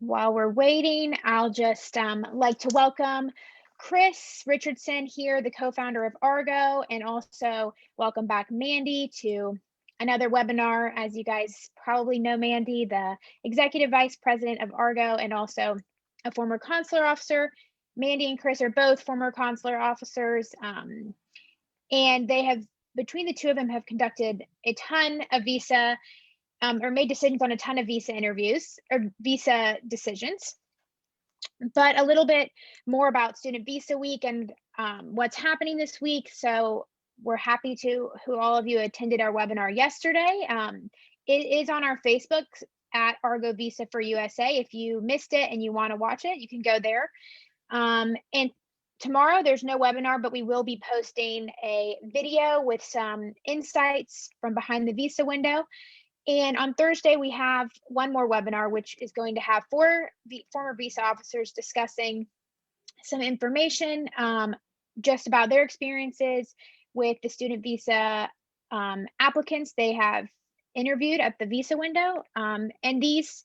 While we're waiting, I'll just like to welcome Chris Richardson here, the co-founder of Argo, and also welcome back Mandy to another webinar. As you guys probably know, Mandy, the executive vice president of Argo and also a former consular officer. Mandy and Chris are both former consular officers, and they have, between the two of them, have conducted a ton of visa or made decisions on a ton of visa interviews or visa decisions. But a little bit more about Student Visa Week and what's happening this week. So we're happy to who all of you attended our webinar yesterday. It is on our Facebook at Argo Visa for USA. If you missed it and you want to watch it, you can go there. And tomorrow there's no webinar, but we will be posting a video with some insights from behind the visa window. And on Thursday, we have one more webinar, which is going to have four former visa officers discussing some information just about their experiences with the student visa applicants they have interviewed at the visa window. And these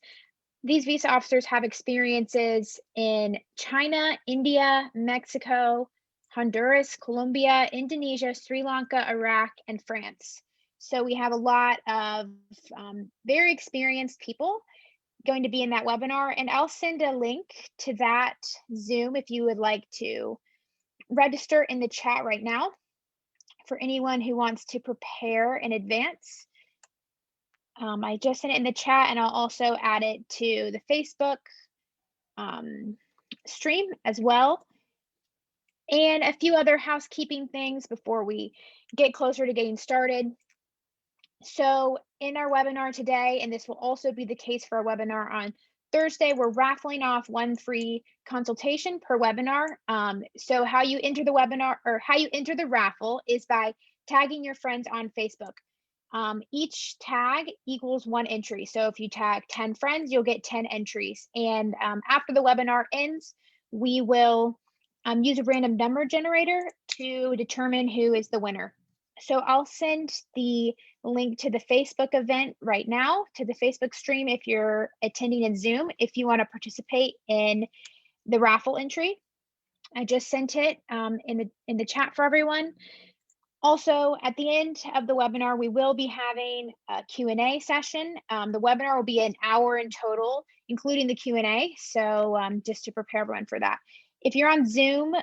visa officers have experiences in China, India, Mexico, Honduras, Colombia, Indonesia, Sri Lanka, Iraq, and France. So we have a lot of very experienced people going to be in that webinar, and I'll send a link to that Zoom if you would like to register in the chat right now for anyone who wants to prepare in advance. I just sent it in the chat, and I'll also add it to the Facebook stream as well. And a few other housekeeping things before we get closer to getting started. So in our webinar today, and this will also be the case for our webinar on Thursday, we're raffling off one free consultation per webinar. So how you enter the webinar or how you enter the raffle is by tagging your friends on Facebook. Each tag equals one entry. So if you tag 10 friends, you'll get 10 entries. And after the webinar ends, we will use a random number generator to determine who is the winner. So I'll send the link to the Facebook event right now, to the Facebook stream if you're attending in Zoom, if you want to participate in the raffle entry. I just sent it in the chat for everyone. Also, at the end of the webinar, we will be having a Q&A session. The webinar will be an hour in total, including the Q&A. So just to prepare everyone for that. If you're on Zoom,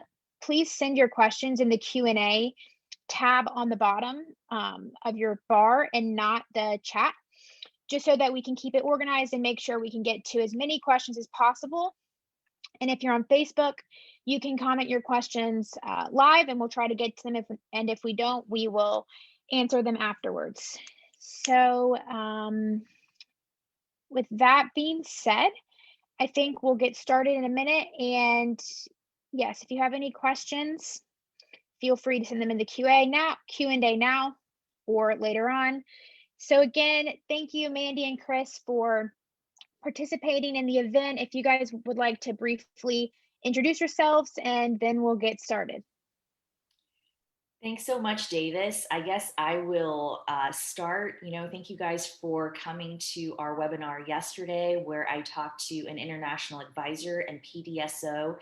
please send your questions in the Q&A tab on the bottom of your bar and not the chat, just so that we can keep it organized and make sure we can get to as many questions as possible. And if you're on Facebook, you can comment your questions live and we'll try to get to them. If we don't, we will answer them afterwards. So with that being said, I think we'll get started in a minute. And yes, if you have any questions, feel free to send them in the Q&A now or later on. So again, thank you, Mandy and Chris, for participating in the event. If you guys would like to briefly introduce yourselves, and then we'll get started. Thanks so much, Davis. I guess I will start. Thank you guys for coming to our webinar yesterday, where I talked to an international advisor and PDSO,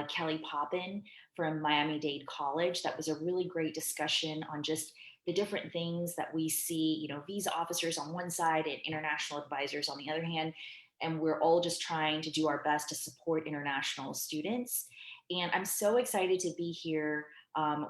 Kelly Poppin from Miami-Dade College. That was a really great discussion on just the different things that we see, visa officers on one side and international advisors on the other hand. And we're all just trying to do our best to support international students. And I'm so excited to be here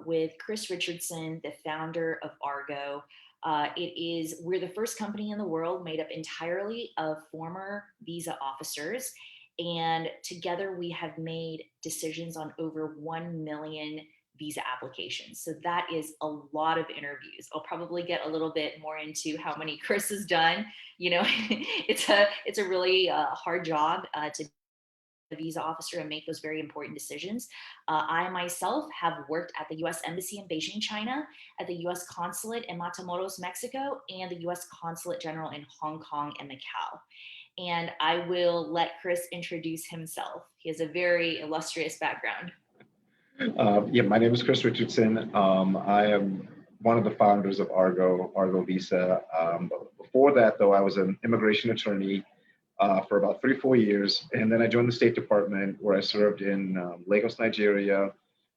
with Chris Richardson, the founder of Argo. We're the first company in the world made up entirely of former visa officers. And together we have made decisions on over 1 million visa applications. So that is a lot of interviews. I'll probably get a little bit more into how many Chris has done. It's a really hard job to be a visa officer and make those very important decisions. I myself have worked at the U.S. Embassy in Beijing, China, at the U.S. Consulate in Matamoros, Mexico, and the U.S. Consulate General in Hong Kong and Macau. And I will let Chris introduce himself. He has a very illustrious background. My name is Chris Richardson. I am one of the founders of Argo Visa. Before that, though, I was an immigration attorney for about 3, 4 years. And then I joined the State Department, where I served in Lagos, Nigeria,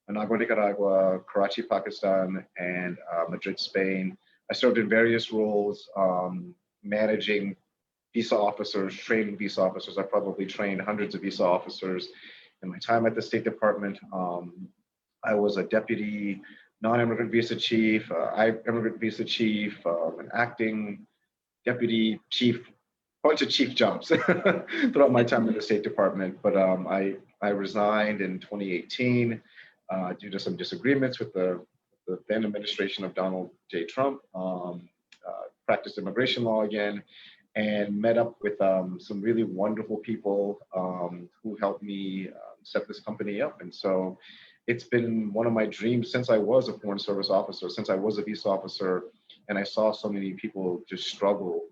Managua, Nicaragua, Karachi, Pakistan, and Madrid, Spain. I served in various roles, managing visa officers, training visa officers. I probably trained hundreds of visa officers in my time at the State Department. I was a deputy non-immigrant visa chief, immigrant visa chief, an acting deputy chief, bunch of chief jobs throughout my time at the State Department. But I resigned in 2018 due to some disagreements with the then administration of Donald J. Trump. Practiced immigration law again, and met up with some really wonderful people who helped me set this company up. And so it's been one of my dreams since I was a Foreign Service officer, since I was a visa officer, and I saw so many people just struggle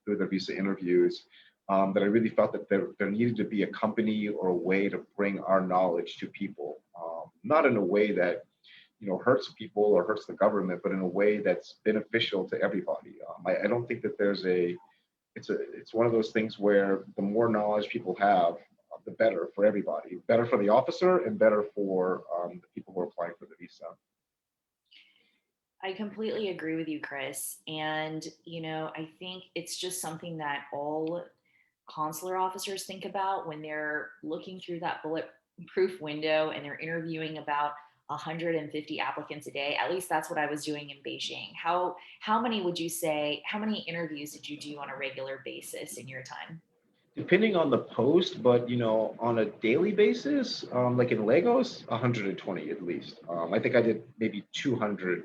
through their visa interviews, that I really felt that there needed to be a company or a way to bring our knowledge to people, not in a way that hurts people or hurts the government, but in a way that's beneficial to everybody. I don't think that it's one of those things where the more knowledge people have, the better for everybody, better for the officer and better for the people who are applying for the visa. I completely agree with you, Chris. And, I think it's just something that all consular officers think about when they're looking through that bulletproof window and they're interviewing about 150 applicants a day. At least that's what I was doing in Beijing. How many would you say, how many interviews did you do on a regular basis in your time? Depending on the post, but on a daily basis, like in Lagos, 120 at least. I think I did maybe 200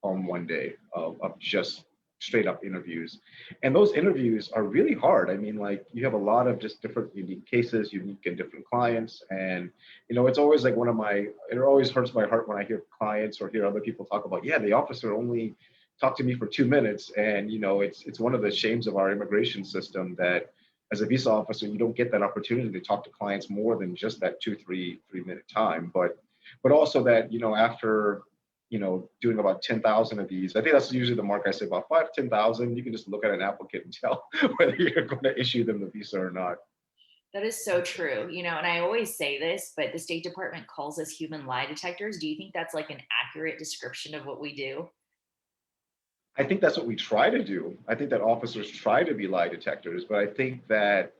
on one day of just straight up interviews. And those interviews are really hard. I mean, like, you have a lot of just different unique cases, unique and different clients. And, it's always like it always hurts my heart when I hear clients or hear other people talk about, yeah, the officer only talked to me for 2 minutes. And, it's one of the shames of our immigration system that as a visa officer, you don't get that opportunity to talk to clients more than just that 2, 3 minute time. But also that, after doing about 10,000 of these. I think that's usually the mark I say, about 5 to 10,000. You can just look at an applicant and tell whether you're going to issue them the visa or not. That is so true. And I always say this, but the State Department calls us human lie detectors. Do you think that's like an accurate description of what we do? I think that's what we try to do. I think that officers try to be lie detectors, but I think that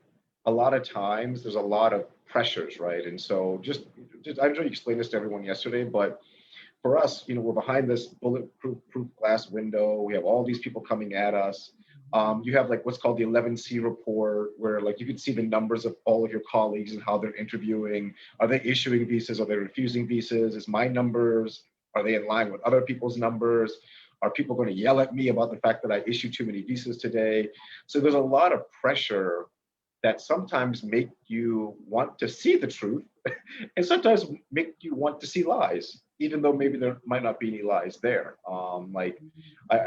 a lot of times there's a lot of pressures, right? And so just I'm sure you explained this to everyone yesterday, but for us, we're behind this bulletproof glass window. We have all these people coming at us. You have like what's called the 11C report, where like you can see the numbers of all of your colleagues and how they're interviewing. Are they issuing visas? Are they refusing visas? Is my numbers, are they in line with other people's numbers? Are people going to yell at me about the fact that I issued too many visas today? So there's a lot of pressure that sometimes make you want to see the truth and sometimes make you want to see lies, even though maybe there might not be any lies there. I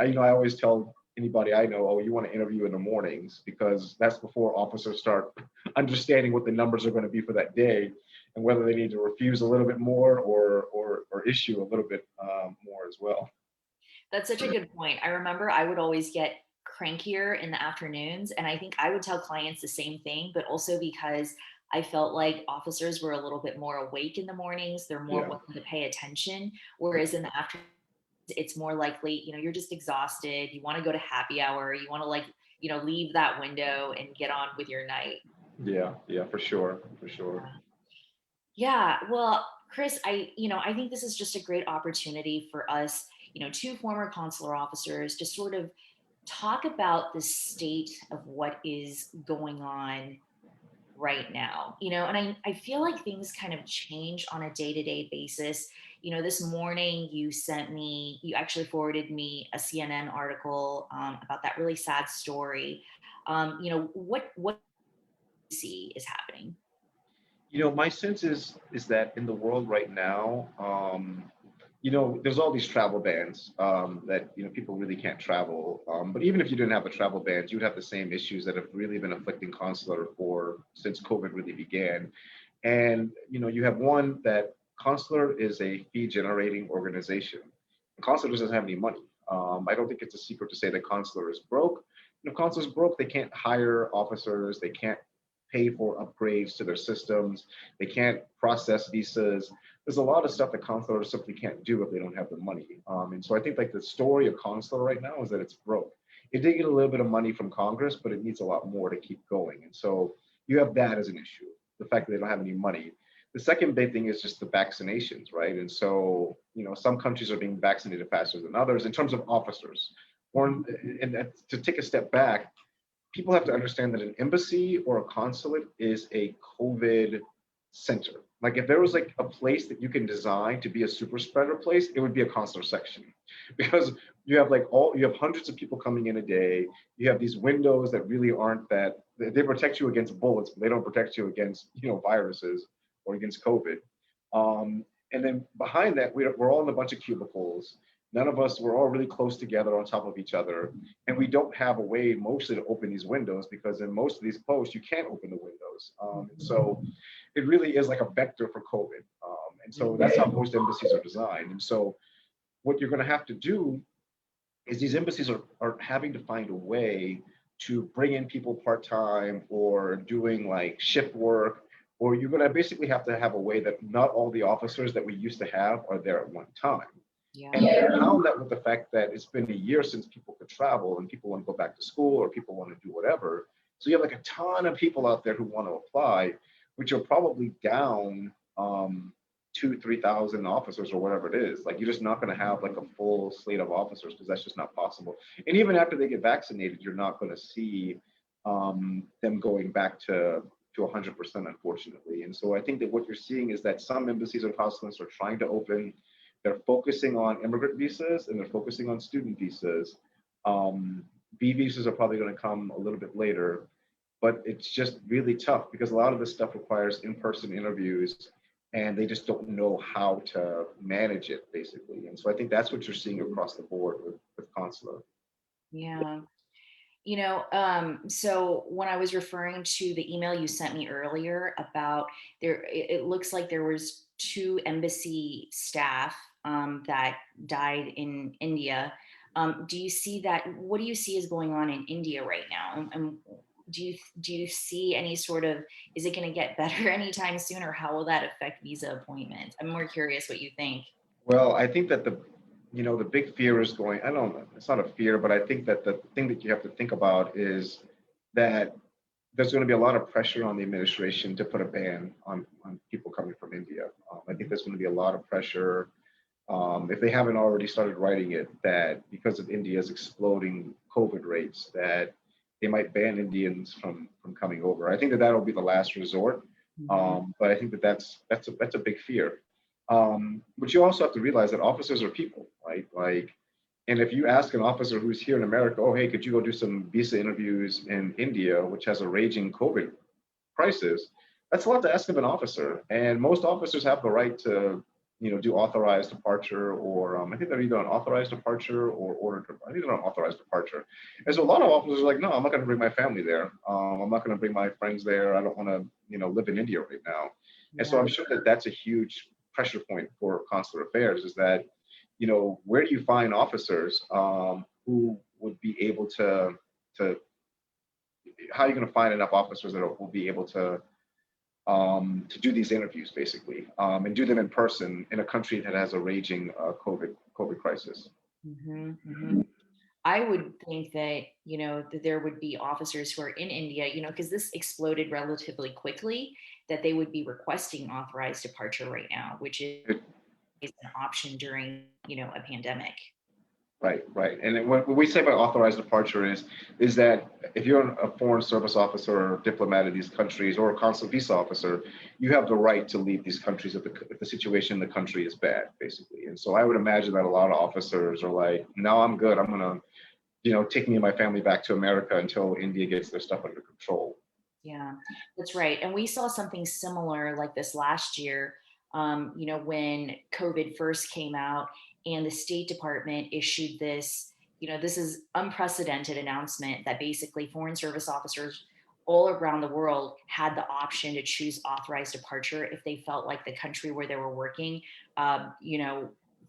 always tell anybody I know, oh, you want to interview in the mornings, because that's before officers start understanding what the numbers are going to be for that day and whether they need to refuse a little bit more or issue a little bit more as well. That's such a good point. I remember I would always get crankier in the afternoons, and I think I would tell clients the same thing, but also because I felt like officers were a little bit more awake in the mornings. They're more Yeah. willing to pay attention, whereas in the afternoons, it's more likely, you're just exhausted. You want to go to happy hour. You want to leave that window and get on with your night. Yeah, for sure. Yeah, well, Chris, I think this is just a great opportunity for us, two former consular officers to sort of talk about the state of what is going on right now, and I feel like things kind of change on a day-to-day basis. This morning you actually forwarded me a CNN article about that really sad story. What do you see is happening? My sense is that in the world right now, there's all these travel bans that people really can't travel. But even if you didn't have a travel ban, you'd have the same issues that have really been afflicting consular since COVID really began. And you have one that consular is a fee generating organization. And consular doesn't have any money. I don't think it's a secret to say that consular is broke. If consular is broke, they can't hire officers, they can't pay for upgrades to their systems. They can't process visas. There's a lot of stuff that consulars simply can't do if they don't have the money. And so I think like the story of consular right now is that it's broke. It did get a little bit of money from Congress, but it needs a lot more to keep going. And so you have that as an issue, the fact that they don't have any money. The second big thing is just the vaccinations, right? And so, some countries are being vaccinated faster than others in terms of officers. And to take a step back, people have to understand that an embassy or a consulate is a COVID center. Like if there was like a place that you can design to be a super spreader place, it would be a consular section, because you have hundreds of people coming in a day. You have these windows that really aren't that, they protect you against bullets, but they don't protect you against viruses or against COVID. And then behind that, we're all in a bunch of cubicles. None of us, we're all really close together on top of each other. And we don't have a way mostly to open these windows, because in most of these posts, you can't open the windows. And so it really is like a vector for COVID. And so that's how most embassies are designed. And so what you're going to have to do is these embassies are having to find a way to bring in people part-time or doing like shift work, or you're going to basically have to have a way that not all the officers that we used to have are there at one time. Yeah. And compound that with the fact that it's been a year since people could travel and people want to go back to school or people want to do whatever. So you have like a ton of people out there who want to apply, which are probably down 2,000-3,000 officers or whatever it is. Like you're just not going to have like a full slate of officers, because that's just not possible. And even after they get vaccinated, you're not going to see them going back to 100%, unfortunately. And so I think that what you're seeing is that some embassies and consulates are trying to open. They're focusing on immigrant visas and they're focusing on student visas. B visas are probably going to come a little bit later, but it's just really tough because a lot of this stuff requires in-person interviews and they just don't know how to manage it, basically. And so I think that's what you're seeing across the board with consular. Yeah. So when I was referring to the email you sent me earlier about it looks like there was 2 embassy staff that died in India. Do you see that? What do you see is going on in India right now? And do you see any sort of, is it going to get better anytime soon, or how will that affect visa appointments? I'm more curious what you think. Well, I think that the big fear is going, I don't know, it's not a fear, but I think that the thing that you have to think about is that there's going to be a lot of pressure on the administration to put a ban on people coming from India. I think there's going to be a lot of pressure, if they haven't already started writing it, that because of India's exploding COVID rates, that they might ban Indians from coming over. I think that that'll be the last resort. But I think that that's a big fear. But you also have to realize that officers are people, right? Like, and if you ask an officer who's here in America, oh, hey, could you go do some visa interviews in India, which has a raging COVID crisis? That's a lot to ask of an officer. And most officers have the right to, do authorized departure, or I think they're either on authorized departure or ordered. I think they're on authorized departure. And so a lot of officers are like, no, I'm not going to bring my family there. I'm not going to bring my friends there. I don't want to, live in India right now. And so I'm sure that that's a huge pressure point for consular affairs, is that, where do you find officers who would be able to how are you going to find enough officers that will be able to do these interviews, basically, and do them in person in a country that has a raging COVID crisis? I would think that, that there would be officers who are in India, because this exploded relatively quickly, that they would be requesting authorized departure right now, which is an option during, a pandemic. Right. And what we say about authorized departure is that if you're a foreign service officer or diplomat in these countries, or a consular visa officer, you have the right to leave these countries if the situation in the country is bad, basically. And so I would imagine that a lot of officers are like, no, I'm good. I'm going to, take me and my family back to America until India gets their stuff under control. Yeah, that's right. And we saw something similar like this last year, when COVID first came out, and the State Department issued this, this is unprecedented announcement that basically foreign service officers all around the world had the option to choose authorized departure if they felt like the country where they were working,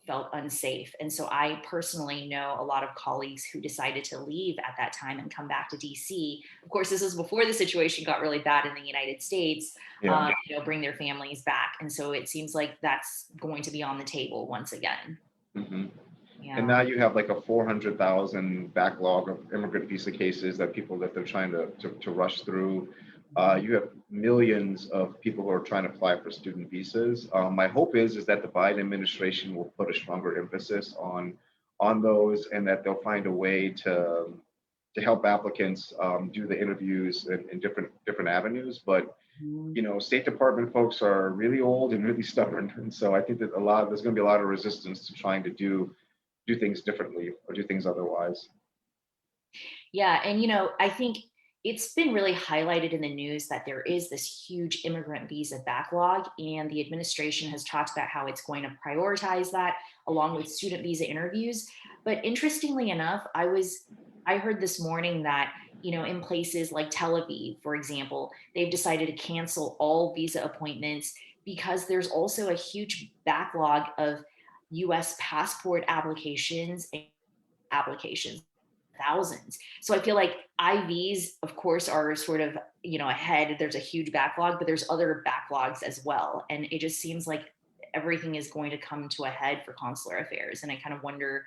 felt unsafe. And so I personally know a lot of colleagues who decided to leave at that time and come back to DC. Of course, this is before the situation got really bad in the United States, Yeah. bring their families back. And so it seems like that's going to be on the table once again. Mm-hmm. Yeah. And now you have like a 400,000 backlog of immigrant visa cases that they're trying to rush through. You have millions of people who are trying to apply for student visas. My hope is that the Biden administration will put a stronger emphasis on those, and that they'll find a way to help applicants do the interviews in different avenues. But State Department folks are really old and really stubborn, and so I think that there's going to be a lot of resistance to trying to do things differently or do things otherwise. Yeah. And, I think it's been really highlighted in the news that there is this huge immigrant visa backlog, and the administration has talked about how it's going to prioritize that along with student visa interviews. But interestingly enough, I heard this morning that, in places like Tel Aviv, for example, they've decided to cancel all visa appointments because there's also a huge backlog of US passport applications, thousands. So I feel like IVs, of course, are sort of, ahead. There's a huge backlog, but there's other backlogs as well. And it just seems like everything is going to come to a head for consular affairs. And I kind of wonder,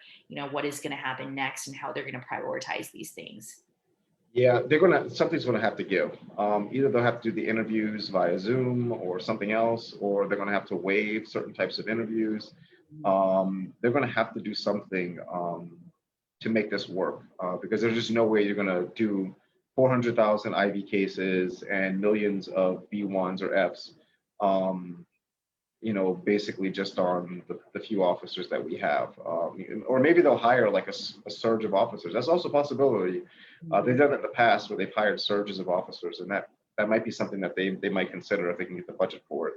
what is going to happen next and how they're going to prioritize these things. Yeah, something's gonna have to give. Either they'll have to do the interviews via Zoom or something else, or they're gonna have to waive certain types of interviews. They're gonna have to do something to make this work, because there's just no way you're gonna do 400,000 IV cases and millions of B1s or Fs, basically just on the few officers that we have. Or maybe they'll hire like a surge of officers. That's also a possibility. They've done it in the past where they've hired surges of officers, and that might be something that they might consider if they can get the budget for it.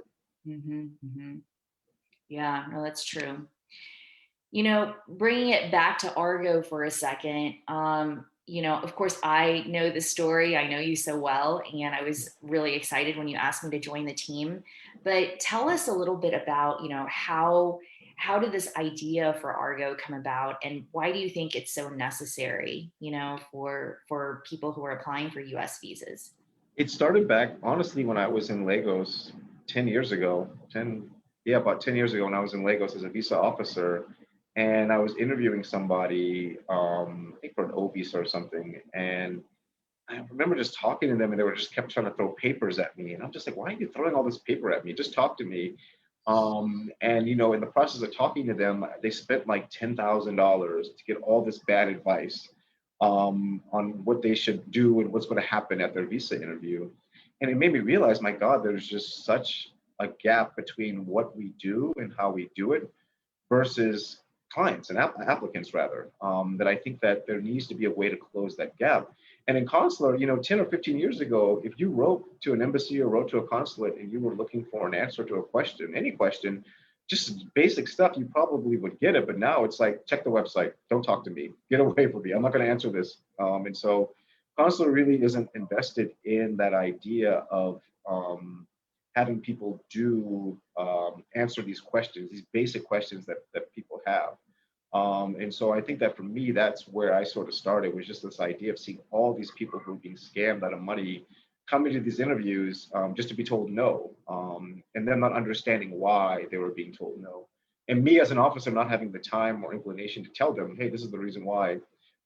Yeah, no, that's true. Bringing it back to Argo for a second, of course, I know the story. I know you so well, and I was really excited when you asked me to join the team. But tell us a little bit about, how did this idea for Argo come about, and why do you think it's so necessary, for people who are applying for US visas? It started back, honestly, when I was in Lagos 10 years ago, about 10 years ago when I was in Lagos as a visa officer. And I was interviewing somebody, I think for an O visa or something. And I remember just talking to them, and they were just kept trying to throw papers at me. And I'm just like, why are you throwing all this paper at me? Just talk to me. And in the process of talking to them, they spent like $10,000 to get all this bad advice on what they should do and what's going to happen at their visa interview. And it made me realize, my God, there's just such a gap between what we do and how we do it versus clients and applicants rather, that I think that there needs to be a way to close that gap. And in consular, 10 or 15 years ago, if you wrote to an embassy or wrote to a consulate and you were looking for an answer to a question, any question, just basic stuff, you probably would get it. But now it's like, check the website, don't talk to me, get away from me, I'm not going to answer this. And so consular really isn't invested in that idea of having people answer these questions, these basic questions that people have. And so I think that for me, that's where I sort of started, was just this idea of seeing all these people who are being scammed out of money coming to these interviews just to be told no, and them not understanding why they were being told no. And me as an officer not having the time or inclination to tell them, hey, this is the reason why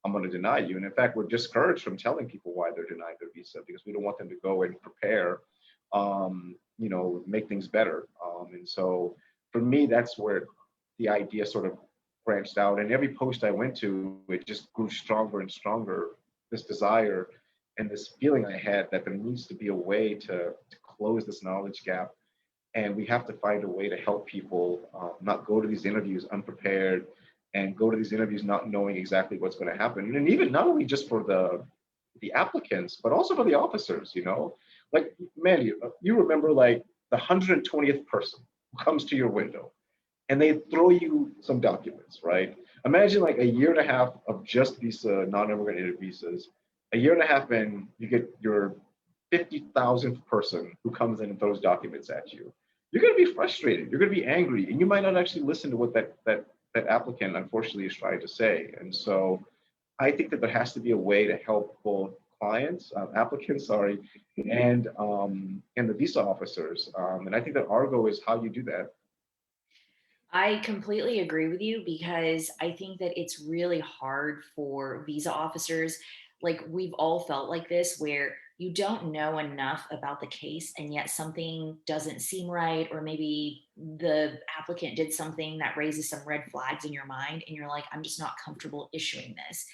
I'm going to deny you. And in fact, we're discouraged from telling people why they're denied their visa because we don't want them to go and prepare, make things better. And so for me, that's where the idea sort of branched out. And every post I went to, it just grew stronger and stronger, this desire and this feeling I had that there needs to be a way to close this knowledge gap. And we have to find a way to help people not go to these interviews unprepared and go to these interviews not knowing exactly what's going to happen. And even not only just for the applicants, but also for the officers, like, man, you remember like the 120th person who comes to your window and they throw you some documents, right? Imagine like a year and a half of just these non-immigrant visas. A year and a half in, you get your 50,000th person who comes in and throws documents at you. You're going to be frustrated. You're going to be angry, and you might not actually listen to what that that applicant unfortunately is trying to say. And so I think that there has to be a way to help both clients, applicants, sorry, and the visa officers. And I think that Argo is how you do that. I completely agree with you because I think that it's really hard for visa officers. Like we've all felt like this, where you don't know enough about the case and yet something doesn't seem right, or maybe the applicant did something that raises some red flags in your mind, and you're like, I'm just not comfortable issuing this.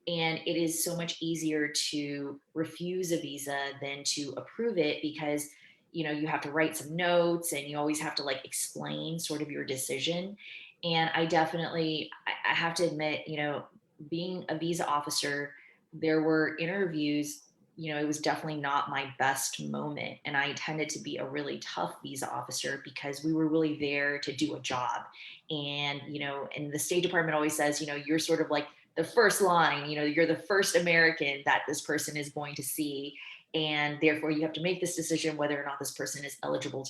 And it is so much easier to refuse a visa than to approve it because you have to write some notes and you always have to like explain sort of your decision. And I have to admit, being a visa officer, there were interviews, it was definitely not my best moment, and I tended to be a really tough visa officer because we were really there to do a job. And the State Department always says, you're sort of like the first line, you're the first American that this person is going to see, and therefore you have to make this decision whether or not this person is eligible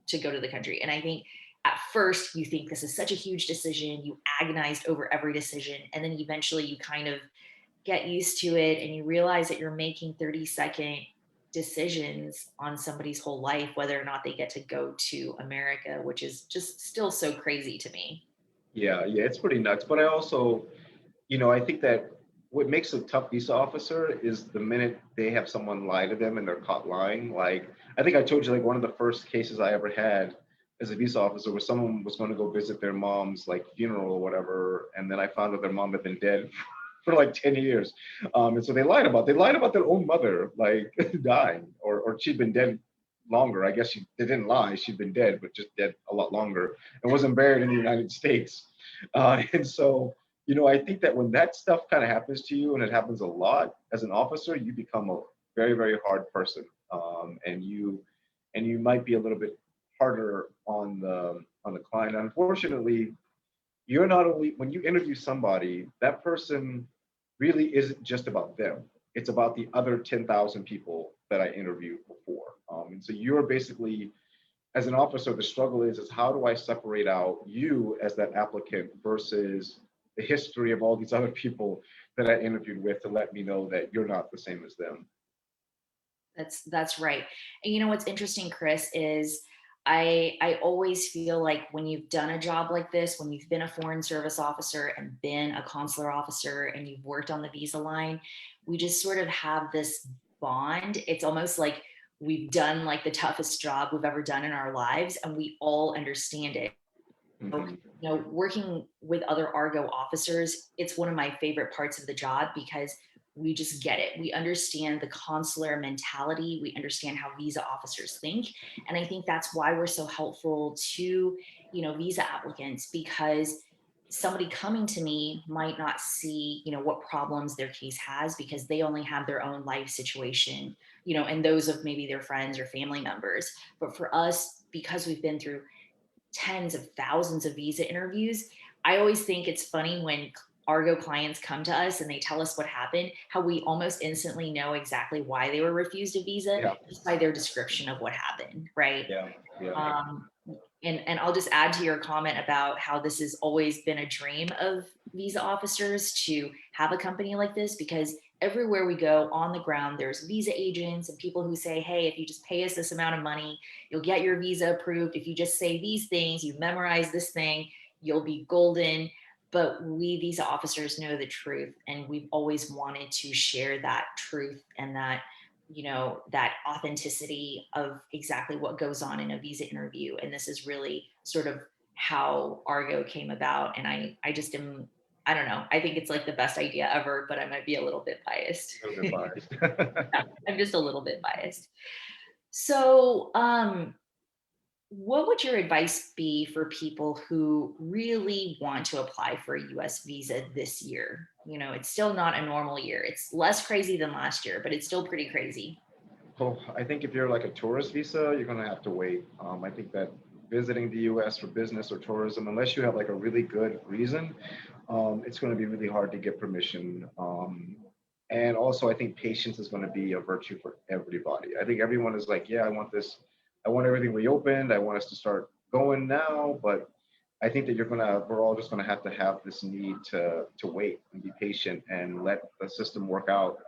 to go to the country. And I think at first you think this is such a huge decision, you agonized over every decision, and then eventually you kind of get used to it and you realize that you're making 30-second decisions on somebody's whole life, whether or not they get to go to America, which is just still so crazy to me. Yeah, it's pretty nuts. But I also, I think that what makes a tough visa officer is the minute they have someone lie to them and they're caught lying. Like, I think I told you, like, one of the first cases I ever had as a visa officer was someone was going to go visit their mom's like funeral or whatever, and then I found out their mom had been dead for like 10 years. And so they lied about their own mother, like dying, or she'd been dead longer. I guess they didn't lie. She'd been dead, but just dead a lot longer and wasn't buried in the United States. And so, I think that when that stuff kind of happens to you, and it happens a lot as an officer, you become a very, very hard person. And you might be a little bit harder on the client. Unfortunately, you're not only, when you interview somebody, that person really isn't just about them. It's about the other 10,000 people that I interviewed before. And so you're basically, as an officer, the struggle is how do I separate out you as that applicant versus the history of all these other people that I interviewed with to let me know that you're not the same as them. That's right. And what's interesting, Chris, is I always feel like when you've done a job like this, when you've been a foreign service officer and been a consular officer and you've worked on the visa line, we just sort of have this bond. It's almost like we've done like the toughest job we've ever done in our lives, and we all understand it. Mm-hmm. Working with other Argo officers, it's one of my favorite parts of the job because we just get it. We understand the consular mentality. We understand how visa officers think. And I think that's why we're so helpful to, visa applicants, because somebody coming to me might not see, what problems their case has because they only have their own life situation, and those of maybe their friends or family members. But for us, because we've been through tens of thousands of visa interviews, I always think it's funny when Argo clients come to us and they tell us what happened, how we almost instantly know exactly why they were refused a visa Yeah, just by their description of what happened, right? yeah. Um, and I'll just add to your comment about how this has always been a dream of visa officers to have a company like this, because everywhere we go on the ground, there's visa agents and people who say, hey, if you just pay us this amount of money, you'll get your visa approved. If you just say these things, you memorize this thing, you'll be golden. But we visa officers know the truth, and we've always wanted to share that truth and that that authenticity of exactly what goes on in a visa interview. And this is really sort of how Argo came about. And I just am, I don't know, I think it's like the best idea ever, but I might be a little bit biased. A little bit biased. Yeah, I'm just a little bit biased. So, what would your advice be for people who really want to apply for a US visa this year? It's still not a normal year. It's less crazy than last year, but it's still pretty crazy. Oh, I think if you're like a tourist visa, you're going to have to wait. I think that visiting the US for business or tourism, unless you have like a really good reason, it's going to be really hard to get permission. And also, I think patience is going to be a virtue for everybody. I think everyone is like, yeah, I want this. I want everything reopened. I want us to start going now. But I think that we're all just gonna have to have this need to wait and be patient and let the system work out,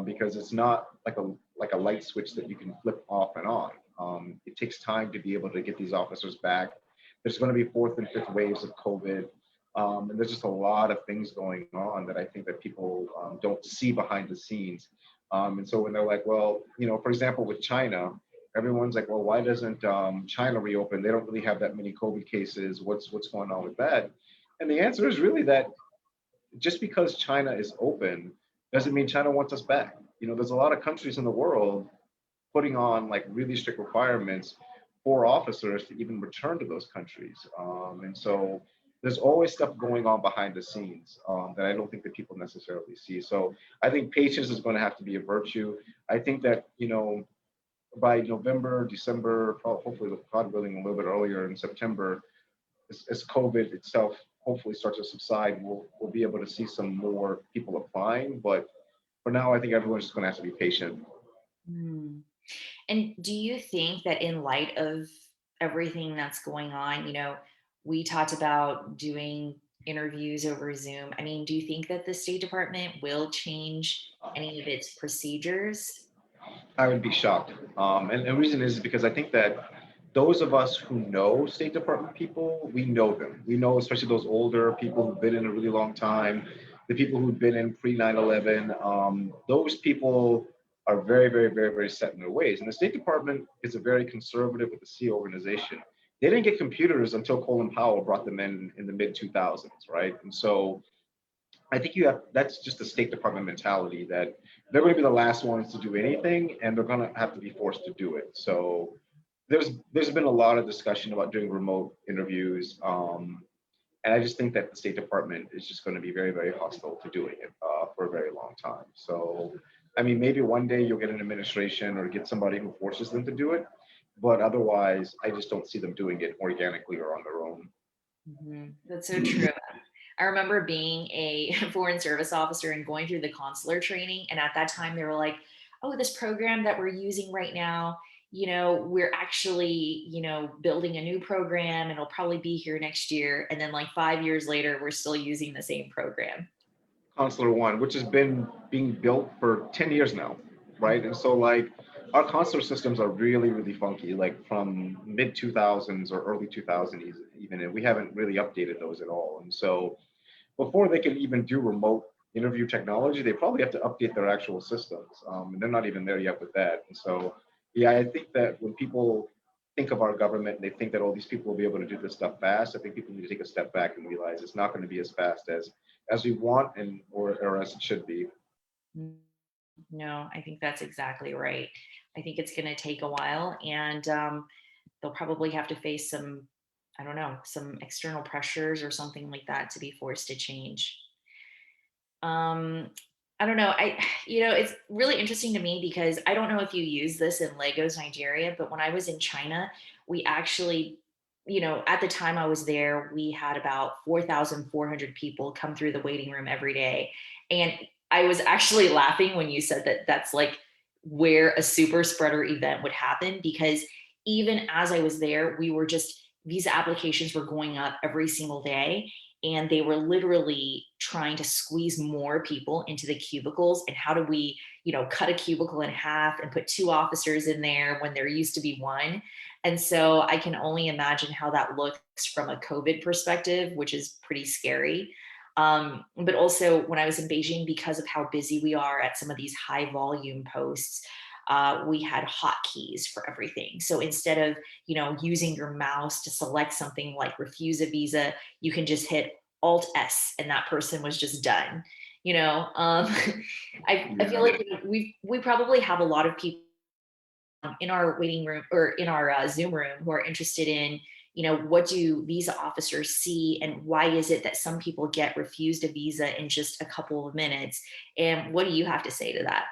because it's not like a light switch that you can flip off and on. It takes time to be able to get these officers back. There's going to be fourth and fifth waves of COVID, and there's just a lot of things going on that I think that people don't see behind the scenes. And so when they're like, well, for example, with China, everyone's like, well, why doesn't China reopen? They don't really have that many COVID cases. What's going on with that? And the answer is really that just because China is open doesn't mean China wants us back. There's a lot of countries in the world putting on like really strict requirements for officers to even return to those countries. And so there's always stuff going on behind the scenes that I don't think that people necessarily see. So I think patience is going to have to be a virtue. I think that, by November, December, hopefully, God willing, a little bit earlier in September, as COVID itself hopefully starts to subside, we'll be able to see some more people applying. But for now, I think everyone's just going to have to be patient. Hmm. And do you think that in light of everything that's going on, we talked about doing interviews over Zoom. I mean, do you think that the State Department will change any of its procedures? I would be shocked. And the reason is because I think that those of us who know State Department people, we know them. We know, especially those older people who've been in a really long time, the people who've been in pre 9/11. Those people are very, very, very, very set in their ways. And the State Department is a very conservative with the C organization. They didn't get computers until Colin Powell brought them in the mid 2000s, right? And so I think that's just the State Department mentality that they're going to be the last ones to do anything and they're going to have to be forced to do it. So there's been a lot of discussion about doing remote interviews. And I just think that the State Department is just going to be very, very hostile to doing it for a very long time. So, I mean, maybe one day you'll get an administration or get somebody who forces them to do it. But otherwise, I just don't see them doing it organically or on their own. That's so true. I remember being a foreign service officer and going through the consular training. And at that time, they were like, oh, this program that we're using right now, we're actually, building a new program and it'll probably be here next year. And then like 5 years later, we're still using the same program. Consular One, which has been being built for 10 years now, right? And so like our consular systems are really, really funky, like from mid 2000s or early 2000s even, and we haven't really updated those at all. And so before they can even do remote interview technology, they probably have to update their actual systems. And they're not even there yet with that. And so, yeah, I think that when people think of our government and they think that all these people will be able to do this stuff fast, I think people need to take a step back and realize it's not going to be as fast as we want or as it should be. No, I think that's exactly right. I think it's going to take a while and they'll probably have to face some, I don't know, some external pressures or something like that to be forced to change. I don't know. It's really interesting to me because I don't know if you use this in Lagos, Nigeria, but when I was in China, we actually, at the time I was there, we had about 4,400 people come through the waiting room every day. And I was actually laughing when you said that that's like where a super spreader event would happen, because even as I was there, visa applications were going up every single day. And they were literally trying to squeeze more people into the cubicles. And how do we, cut a cubicle in half and put 2 officers in there when there used to be 1? And so I can only imagine how that looks from a COVID perspective, which is pretty scary. But also when I was in Beijing, because of how busy we are at some of these high volume posts, we had hotkeys for everything. So instead of, using your mouse to select something like refuse a visa, you can just hit Alt S and that person was just done. I feel like we probably have a lot of people in our waiting room or in our Zoom room who are interested in, what do visa officers see and why is it that some people get refused a visa in just a couple of minutes? And what do you have to say to that?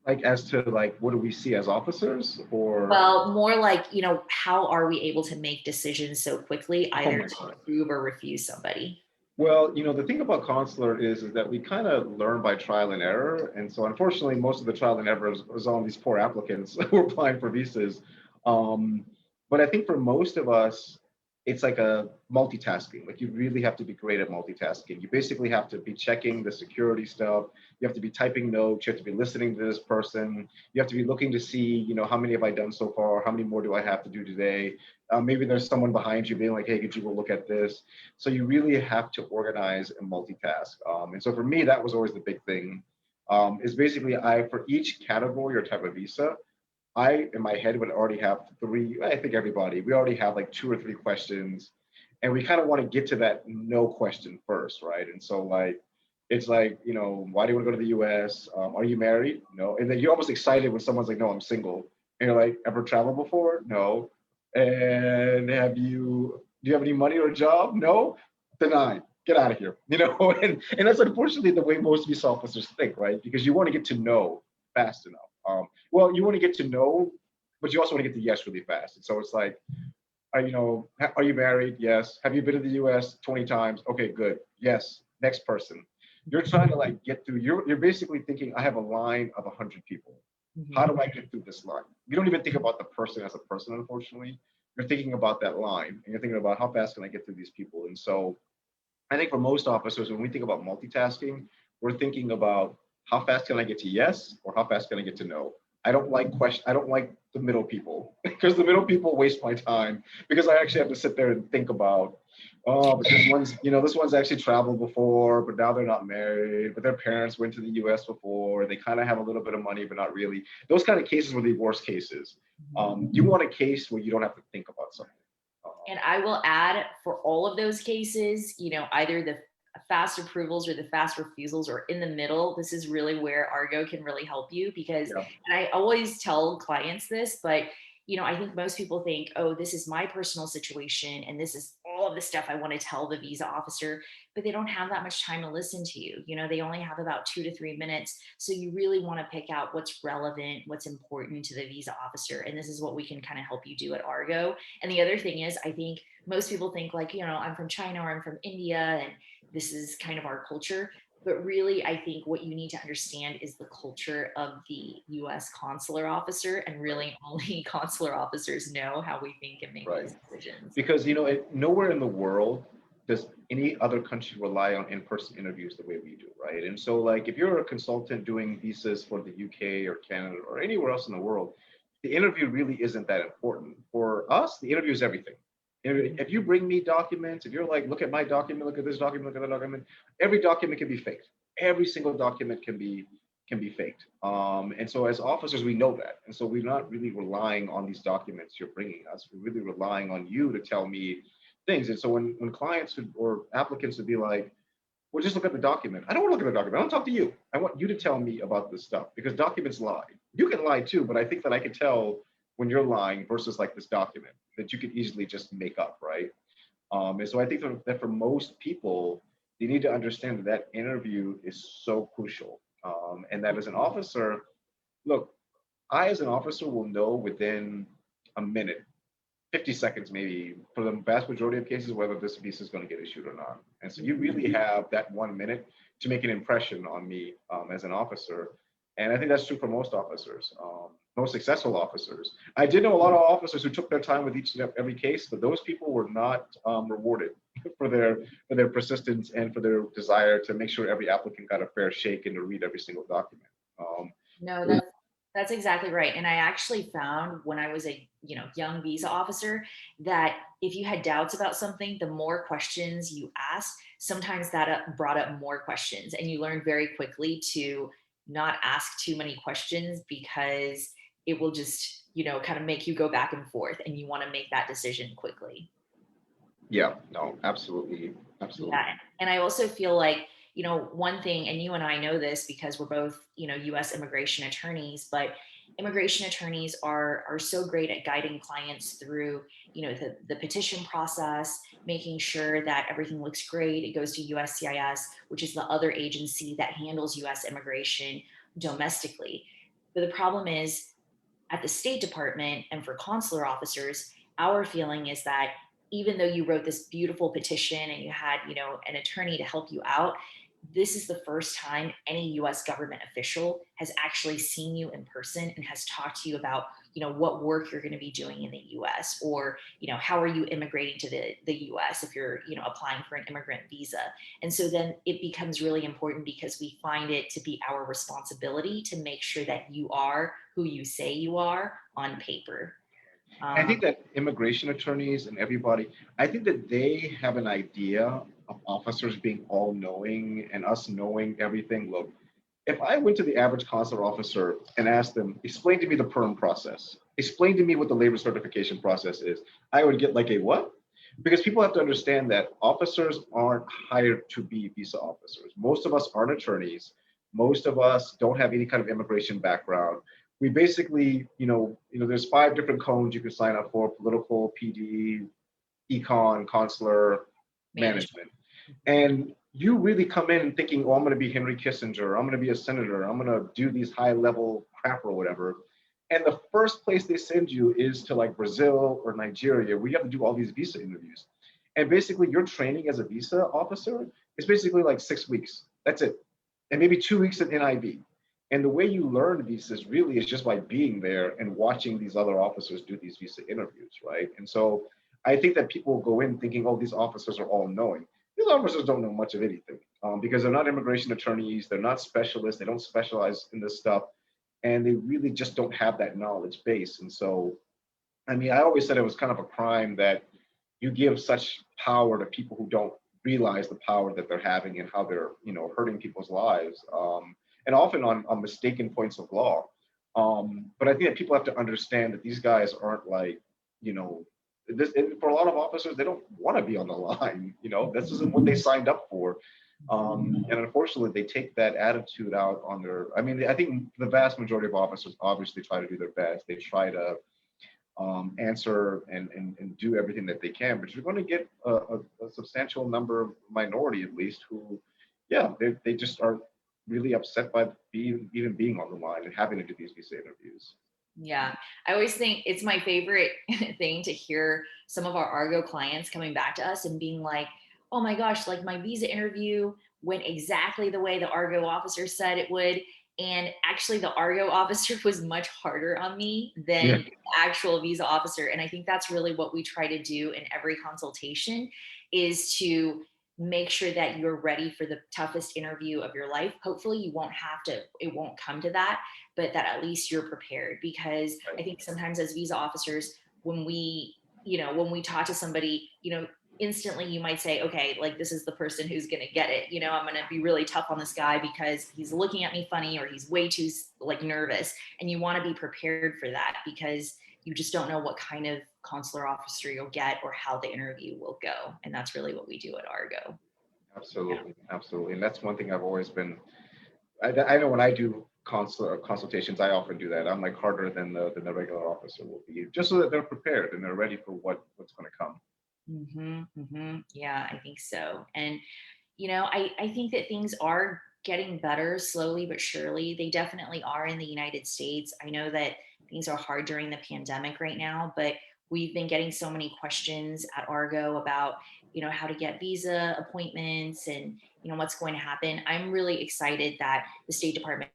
Like as to like, what do we see as officers or? Well, more like, how are we able to make decisions so quickly, either to God. approve or refuse somebody? Well, the thing about consular is that we kind of learn by trial and error. And so unfortunately, most of the trial and error is on these poor applicants who are applying for visas. But I think for most of us, it's like a multitasking. Like you really have to be great at multitasking. You basically have to be checking the security stuff. You have to be typing notes. You have to be listening to this person. You have to be looking to see, you know, how many have I done so far? How many more do I have to do today? Maybe there's someone behind you being like, hey, could you go look at this? So you really have to organize and multitask. And so for me, that was always the big thing. Is basically for each category or type of visa, I, in my head, would already have three. I think everybody, we already have like 2 or 3 questions, and we kind of want to get to that no question first, right? And so, like, it's like, you know, why do you want to go to the US? Are you married? No. And then you're almost excited when someone's like, no, I'm single. And you're like, ever traveled before? No. And do you have any money or a job? No. Denied. Get out of here. You know, and that's unfortunately the way most visa officers think, right? Because you want to get to know fast enough. Well, you want to get to know, but you also want to get to yes really fast. And so it's like, are you married? Yes. Have you been to the US 20 times? Okay, good. Yes. Next person. You're trying to like get through, you're basically thinking, I have a line of 100 people. How do I get through this line? You don't even think about the person as a person, unfortunately. You're thinking about that line and you're thinking about how fast can I get through these people? And so I think for most officers, when we think about multitasking, we're thinking about how fast can I get to yes or how fast can I get to no. I don't like the middle people because the middle people waste my time because I actually have to sit there and think about, oh, but this one's actually traveled before, but now they're not married, but their parents went to the US before. They kind of have a little bit of money, but not really. Those kind of cases were the worst cases. You want a case where you don't have to think about something. And I will add, for all of those cases, you know, either the fast approvals or the fast refusals or in the middle, this is really where Argo can really help you because, Yeah. and I always tell clients this, but you know, I think most people think, oh, this is my personal situation and this is all of the stuff I want to tell the visa officer, but they don't have that much time to listen to you. You know, they only have about 2 to 3 minutes. So you really want to pick out what's relevant, what's important to the visa officer. And this is what we can kind of help you do at Argo. And the other thing is, I think most people think like, you know, I'm from China or I'm from India and this is kind of our culture. But really, I think what you need to understand is the culture of the US consular officer, and really only consular officers know how we think and make these decisions. Because, you know, nowhere in the world does any other country rely on in-person interviews the way we do, right? And so, like, if you're a consultant doing visas for the UK or Canada or anywhere else in the world, the interview really isn't that important. For us, the interview is everything. If you bring me documents, if you're like, look at my document, look at this document, look at that document, every document can be faked. Every single document can be faked. And so as officers, we know that. And so we're not really relying on these documents you're bringing us. We're really relying on you to tell me things. And so when clients or applicants would be like, well, just look at the document. I don't want to look at the document. I don't talk to you. I want you to tell me about this stuff because documents lie. You can lie too, but I think that I can tell when you're lying versus like this document that you could easily just make up, right? And so I think that for most people, you need to understand that interview is so crucial. And that as an officer, look, I as an officer will know within a minute, 50 seconds maybe, for the vast majority of cases, whether this visa is going to get issued or not. And so you really have that 1 minute to make an impression on me as an officer. And I think that's true for most officers, most successful officers. I did know a lot of officers who took their time with each and every case, but those people were not rewarded for their persistence and for their desire to make sure every applicant got a fair shake and to read every single document. No, that's exactly right. And I actually found when I was a young visa officer that if you had doubts about something, the more questions you asked, sometimes that brought up more questions, and you learn very quickly to not ask too many questions because it will just kind of make you go back and forth, and you want to make that decision quickly. Yeah, no, absolutely. Yeah. And I also feel like, one thing, and you and I know this because we're both, US immigration attorneys, but immigration attorneys are so great at guiding clients through, the petition process, making sure that everything looks great. It goes to USCIS, which is the other agency that handles US immigration domestically. But the problem is at the State Department and for consular officers, our feeling is that even though you wrote this beautiful petition and you had, an attorney to help you out, this is the first time any US government official has actually seen you in person and has talked to you about, what work you're going to be doing in the US, or, how are you immigrating to the US if you're, applying for an immigrant visa. And so then it becomes really important because we find it to be our responsibility to make sure that you are who you say you are on paper. I think that immigration attorneys and everybody, I think that they have an idea of officers being all knowing and us knowing everything. Look, if I went to the average consular officer and asked them, explain to me the perm process, explain to me what the labor certification process is, I would get like a what? Because people have to understand that officers aren't hired to be visa officers. Most of us aren't attorneys. Most of us don't have any kind of immigration background. We basically, there's 5 different cones you can sign up for: political, PD, econ, consular, management. And you really come in thinking, oh, I'm going to be Henry Kissinger, I'm going to be a senator, I'm going to do these high level crap or whatever. And the first place they send you is to like Brazil or Nigeria, where you have to do all these visa interviews. And basically your training as a visa officer is basically like 6 weeks. That's it. And maybe 2 weeks at NIV. And the way you learn visas really is just by being there and watching these other officers do these visa interviews, right? And so I think that people go in thinking, oh, these officers are all knowing. These officers don't know much of anything because they're not immigration attorneys, they're not specialists, they don't specialize in this stuff, and they really just don't have that knowledge base. And so, I mean, I always said it was kind of a crime that you give such power to people who don't realize the power that they're having and how they're, hurting people's lives, and often on mistaken points of law. But I think that people have to understand that these guys aren't like, this, for a lot of officers, they don't want to be on the line. This isn't what they signed up for. And unfortunately, they take that attitude out on their, I mean, I think the vast majority of officers obviously try to do their best. They try to answer and do everything that they can, but you're going to get a substantial number of minority, at least, who, yeah, they just are really upset by even being on the line and having to do these visa interviews. Yeah, I always think it's my favorite thing to hear some of our Argo clients coming back to us and being like, oh my gosh, like my visa interview went exactly the way the Argo officer said it would. And actually the Argo officer was much harder on me than the actual visa officer. And I think that's really what we try to do in every consultation, is to make sure that you're ready for the toughest interview of your life. Hopefully you won't have to, it won't come to that, but that at least you're prepared. Because I think sometimes as visa officers, when we talk to somebody, instantly you might say, okay, like this is the person who's going to get it. I'm going to be really tough on this guy because he's looking at me funny or he's way too like nervous. And you want to be prepared for that because you just don't know what kind of consular officer you'll get or how the interview will go. And that's really what we do at Argo. Absolutely. Yeah. Absolutely. And that's one thing I've always been, I know when I do consular consultations, I often do that. I'm like harder than the regular officer will be, just so that they're prepared and they're ready for what's going to come. Yeah, I think so. And, I think that things are getting better slowly but surely. They definitely are in the United States. I know that things are hard during the pandemic right now, but we've been getting so many questions at Argo about, how to get visa appointments and, what's going to happen. I'm really excited that the State Department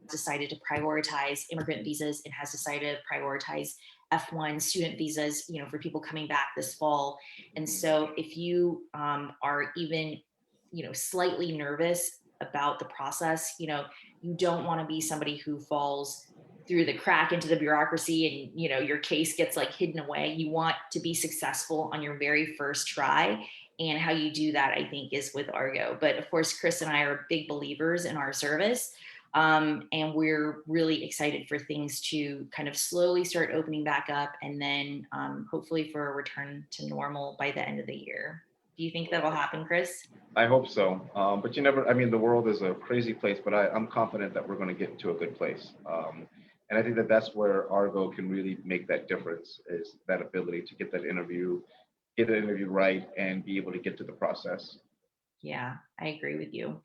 decided to prioritize immigrant visas and has decided to prioritize F1 student visas, for people coming back this fall. And so if you are even, slightly nervous about the process, you don't want to be somebody who falls through the crack into the bureaucracy and, your case gets like hidden away. You want to be successful on your very first try. And how you do that, I think, is with Argo. But of course, Chris and I are big believers in our service. And we're really excited for things to kind of slowly start opening back up and then hopefully for a return to normal by the end of the year. Do you think that'll happen, Chris? I hope so. But you never, I mean, the world is a crazy place, but I'm confident that we're going to get into a good place. And I think that that's where Argo can really make that difference, is that ability to get that interview right and be able to get to the process. Yeah, I agree with you.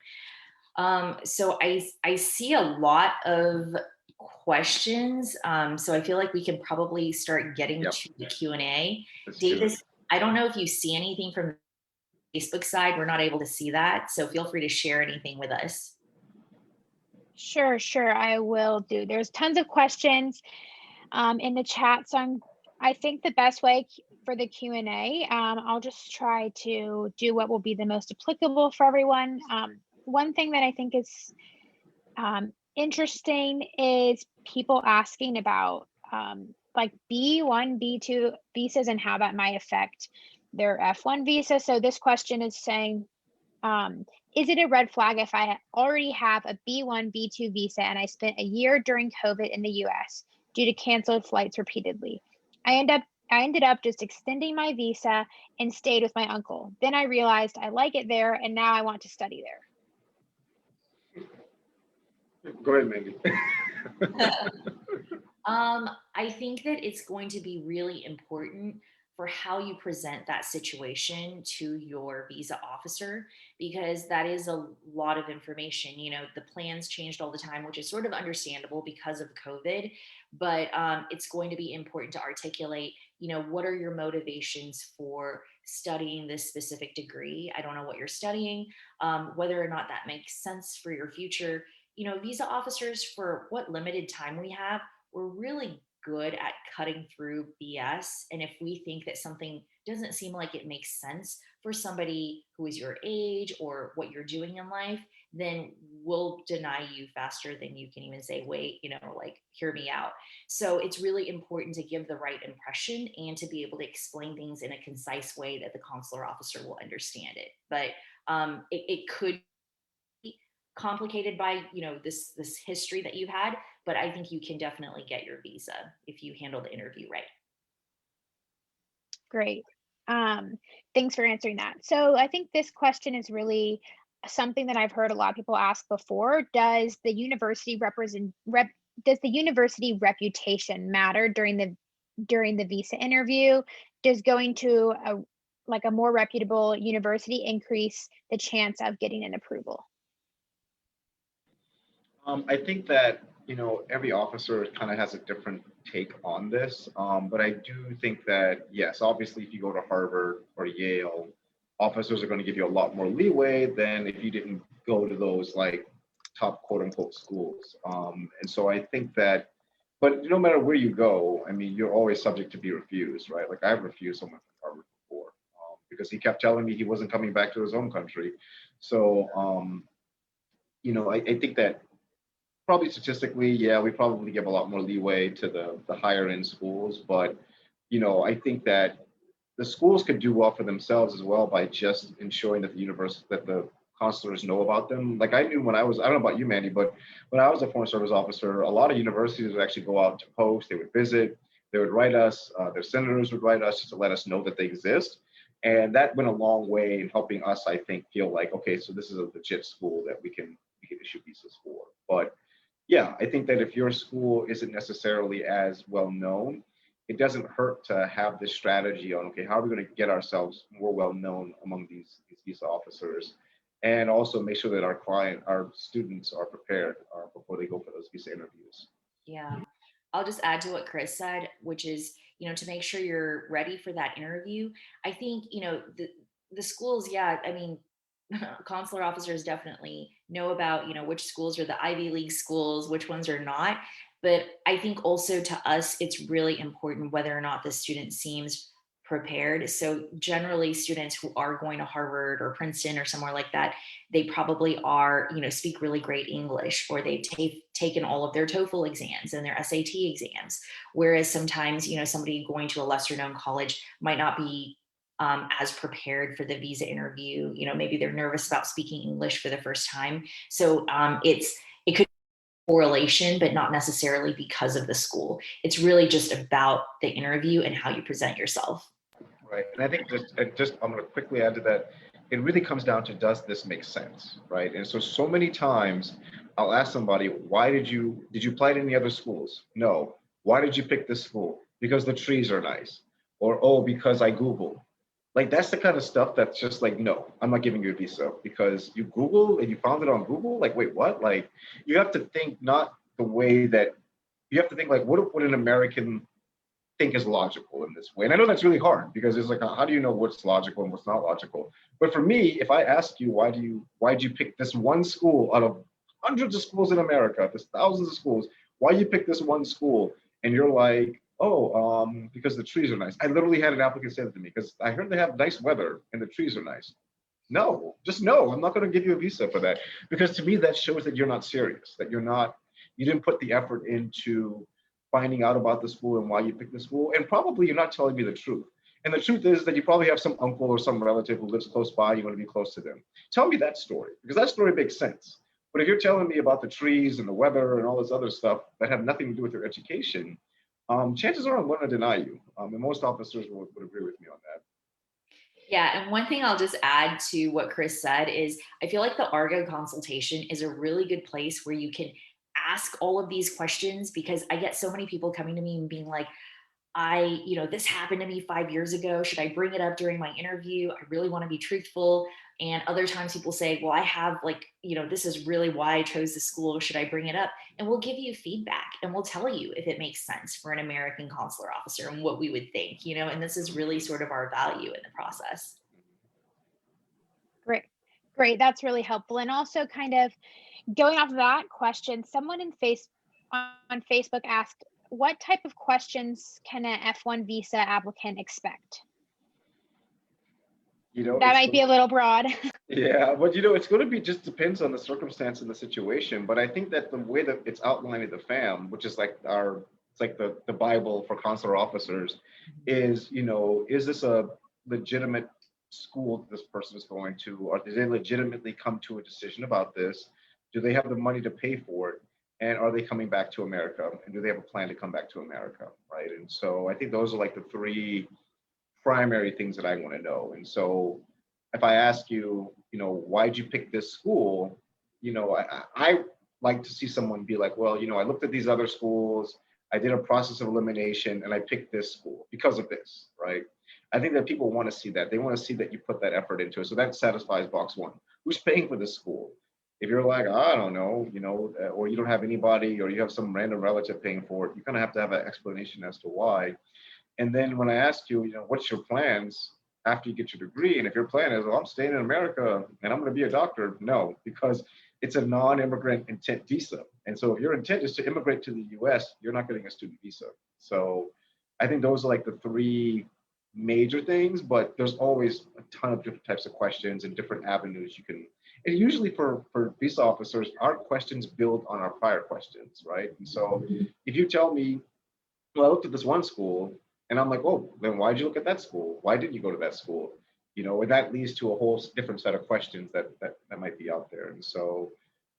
So I see a lot of questions. So I feel like we can probably start getting to the Q&A. Davis, I don't know if you see anything from Facebook side, we're not able to see that. So feel free to share anything with us. Sure, sure, I will do. There's tons of questions in the chat, so I think the best way for the Q&A, I'll just try to do what will be the most applicable for everyone. One thing that I think is interesting is people asking about like B1, B2 visas and how that might affect their F1 visa. So this question is saying, is it a red flag if I already have a B1, B2 visa and I spent a year during COVID in the US due to canceled flights repeatedly? I ended up just extending my visa and stayed with my uncle. Then I realized I like it there and now I want to study there. Go ahead, Mandy. I think that it's going to be really important for how you present that situation to your visa officer, because that is a lot of information. You know, the plans changed all the time, which is sort of understandable because of COVID, but it's going to be important to articulate, you know, what are your motivations for studying this specific degree? I don't know what you're studying, whether or not that makes sense for your future. You know, visa officers, for what limited time we have, we're really good at cutting through BS. And if we think that something doesn't seem like it makes sense for somebody who is your age or what you're doing in life, then we'll deny you faster than you can even say, wait, you know, like, hear me out. So it's really important to give the right impression and to be able to explain things in a concise way that the consular officer will understand it. But it could be complicated by, you know, this history that you've had, but I think you can definitely get your visa if you handle the interview right. Great. Thanks for answering that. So I think this question is really something that I've heard a lot of people ask before. Does the university does the university reputation matter during the visa interview? Does going to a more reputable university increase the chance of getting an approval? I think that, you know, every officer kind of has a different take on this. But I do think that, yes, obviously, if you go to Harvard or Yale, officers are going to give you a lot more leeway than if you didn't go to those like top quote unquote schools. And so I think that, but no matter where you go, I mean, you're always subject to be refused, right? Like I've refused someone from Harvard before because he kept telling me he wasn't coming back to his own country. So, you know, I think that probably statistically, yeah, we probably give a lot more leeway to the higher end schools, but you know, I think that the schools could do well for themselves as well by just ensuring that the consulars know about them. Like I knew when I don't know about you, Mandy, but when I was a foreign service officer, a lot of universities would actually go out to post, they would visit, they would write us, their senators would write us just to let us know that they exist. And that went a long way in helping us, I think, feel like, okay, so this is a legit school that we can issue visas for. But yeah, I think that if your school isn't necessarily as well known, it doesn't hurt to have this strategy on, okay, how are we going to get ourselves more well known among these visa officers, and also make sure that our students are prepared before they go for those visa interviews. Yeah. I'll just add to what Chris said, which is, you know, to make sure you're ready for that interview. I think, you know, the schools, yeah, I mean, consular officers definitely know about, you know, which schools are the Ivy League schools, which ones are not. But I think also to us, it's really important whether or not the student seems prepared. So generally students who are going to Harvard or Princeton or somewhere like that, they probably are, you know, speak really great English, or they've taken all of their TOEFL exams and their SAT exams. Whereas sometimes, you know, somebody going to a lesser known college might not be as prepared for the visa interview. You know, maybe they're nervous about speaking English for the first time. So it could be correlation, but not necessarily because of the school. It's really just about the interview and how you present yourself. Right, and I think I'm going to quickly add to that. It really comes down to, does this make sense, right? And so many times I'll ask somebody, did you apply to any other schools? No. Why did you pick this school? Because the trees are nice. Or, oh, because I Googled. Like, that's the kind of stuff that's just like, no, I'm not giving you a visa because you Google and you found it on Google. Like, wait, what? Like, you have to think not the way that you have to think like, what would an American think is logical in this way? And I know that's really hard because it's like, how do you know what's logical and what's not logical? But for me, if I ask you, why'd you pick this one school out of hundreds of schools in America, there's thousands of schools, why you pick this one school? And you're like, oh, because the trees are nice. I literally had an applicant say that to me because I heard they have nice weather and the trees are nice. No, just no, I'm not going to give you a visa for that. Because to me, that shows that you're not serious, that you didn't put the effort into finding out about the school and why you picked the school. And probably you're not telling me the truth. And the truth is that you probably have some uncle or some relative who lives close by, you want to be close to them. Tell me that story, because that story makes sense. But if you're telling me about the trees and the weather and all this other stuff that have nothing to do with your education, chances are I'm going to deny you. And most officers would agree with me on that. Yeah, and one thing I'll just add to what Chris said is I feel like the Argo consultation is a really good place where you can ask all of these questions, because I get so many people coming to me and being like, this happened to me 5 years ago. Should I bring it up during my interview? I really want to be truthful. And other times people say, well, I have this is really why I chose the school. Should I bring it up? And we'll give you feedback and we'll tell you if it makes sense for an American consular officer and what we would think, and this is really sort of our value in the process. Great. That's really helpful. And also kind of going off of that question, someone on Facebook asked, what type of questions can an F1 visa applicant expect? That might be a little broad. Yeah, but it's going to be just depends on the circumstance and the situation. But I think that the way that it's outlined in the FAM, which is like it's like the Bible for consular officers, is this a legitimate school that this person is going to, or did they legitimately come to a decision about this? Do they have the money to pay for it? And are they coming back to America? And do they have a plan to come back to America? Right. And so I think those are like the three primary things that I want to know. And so if I ask you, why'd you pick this school? I like to see someone be like, well, I looked at these other schools, I did a process of elimination, and I picked this school because of this, right? I think that people want to see that. They want to see that you put that effort into it. So that satisfies box one. Who's paying for this school? If you're like, I don't know, or you don't have anybody, or you have some random relative paying for it, you kind of have to have an explanation as to why. And then when I ask you, what's your plans after you get your degree? And if your plan is, well, I'm staying in America and I'm going to be a doctor, no, because it's a non-immigrant intent visa. And so if your intent is to immigrate to the US, you're not getting a student visa. So I think those are like the three major things, but there's always a ton of different types of questions and different avenues you can. And usually for visa officers, our questions build on our prior questions, right? And so if you tell me, well, I looked at this one school, and I'm like, oh, then why'd you look at that school? Why didn't you go to that school? And that leads to a whole different set of questions that might be out there. And so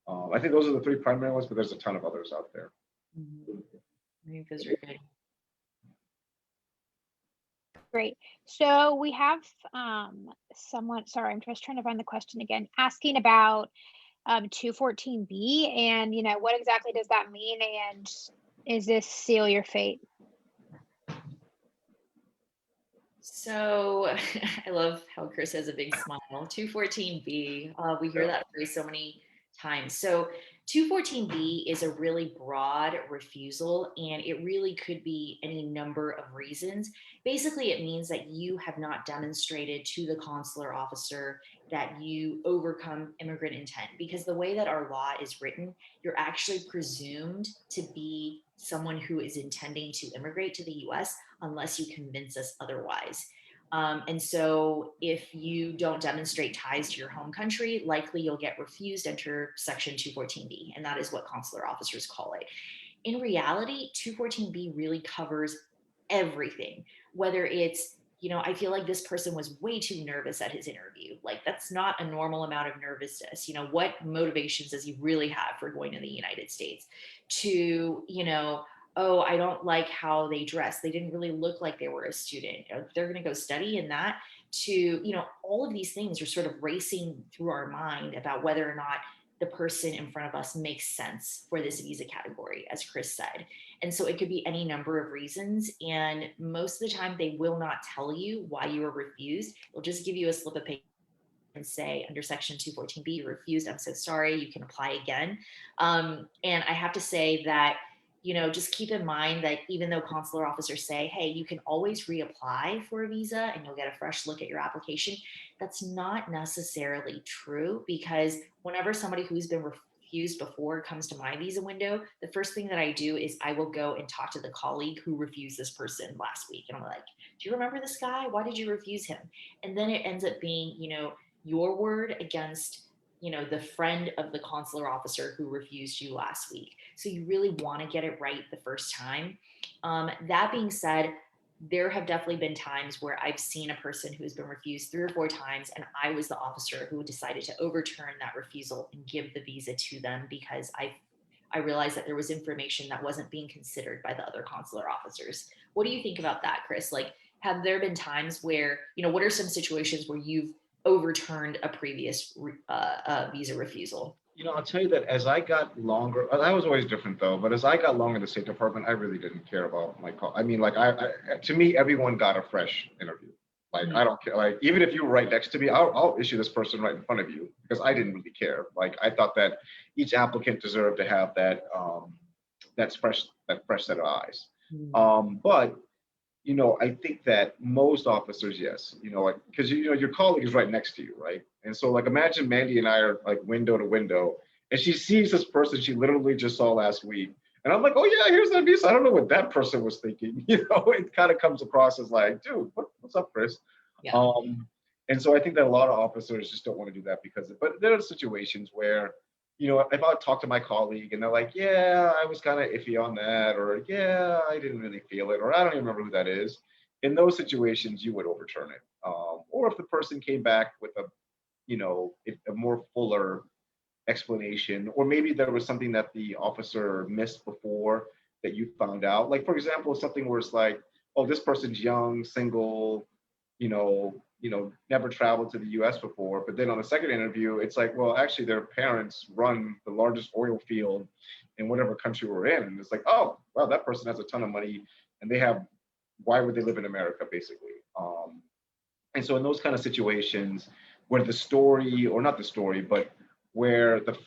I think those are the three primary ones, but there's a ton of others out there. I think those are good. Great. So we have someone, sorry, I'm just trying to find the question again, asking about 214B and, what exactly does that mean? And is this seal your fate? So I love how Chris has a big smile. 214B, we hear that phrase so many times. So 214B is a really broad refusal, and it really could be any number of reasons. Basically, it means that you have not demonstrated to the consular officer that you overcome immigrant intent, because the way that our law is written, you're actually presumed to be someone who is intending to immigrate to the US unless you convince us otherwise. And so if you don't demonstrate ties to your home country, likely you'll get refused enter section 214B, and that is what consular officers call it. In reality, 214B really covers everything, whether it's, I feel like this person was way too nervous at his interview. Like, that's not a normal amount of nervousness. What motivations does he really have for going to the United States? To, oh, I don't like how they dress. They didn't really look like they were a student. They're going to go study in that. To, all of these things are sort of racing through our mind about whether or not the person in front of us makes sense for this visa category, as Chris said. And so it could be any number of reasons. And most of the time, they will not tell you why you were refused. They'll just give you a slip of paper and say, under section 214B, you're refused. I'm so sorry. You can apply again. And I have to say that, just keep in mind that even though consular officers say, hey, you can always reapply for a visa and you'll get a fresh look at your application, that's not necessarily true, because whenever somebody who's been refused before comes to my visa window, the first thing that I do is I will go and talk to the colleague who refused this person last week. And I'm like, do you remember this guy? Why did you refuse him? And then it ends up being, your word against the friend of the consular officer who refused you last week. So you really want to get it right the first time. That being said, there have definitely been times where I've seen a person who's been refused 3 or 4 times, and I was the officer who decided to overturn that refusal and give the visa to them, because I realized that there was information that wasn't being considered by the other consular officers. What do you think about that, Chris? Like, have there been times where, what are some situations where you've overturned a previous visa refusal? I'll tell you that as I got longer, I was always different though, but as I got longer in the State Department, I really didn't care about my call. I mean, like to me, everyone got a fresh interview. Like, I don't care. Like, even if you were right next to me, I'll issue this person right in front of you, because I didn't really care. Like, I thought that each applicant deserved to have that fresh set of eyes. But I think that most officers, yes, like, because your colleague is right next to you, right? And so, like, imagine Mandy and I are like window to window, and she sees this person she literally just saw last week, and I'm like, oh yeah, here's that visa. I don't know what that person was thinking. It kind of comes across as like, dude, what's up, Chris? Yeah. And so I think that a lot of officers just don't want to do that, but there are situations where, if I talk to my colleague and they're like, yeah, I was kind of iffy on that, or yeah, I didn't really feel it, or I don't even remember who that is. In those situations, you would overturn it. Or if the person came back with a more fuller explanation, or maybe there was something that the officer missed before that you found out. Like, for example, something where it's like, oh, this person's young, single, never traveled to the US before. But then on the second interview, it's like, well, actually their parents run the largest oil field in whatever country we're in. And it's like, oh, well, that person has a ton of money, and why would they live in America, basically? And so in those kind of situations where the story, or not the story, but where the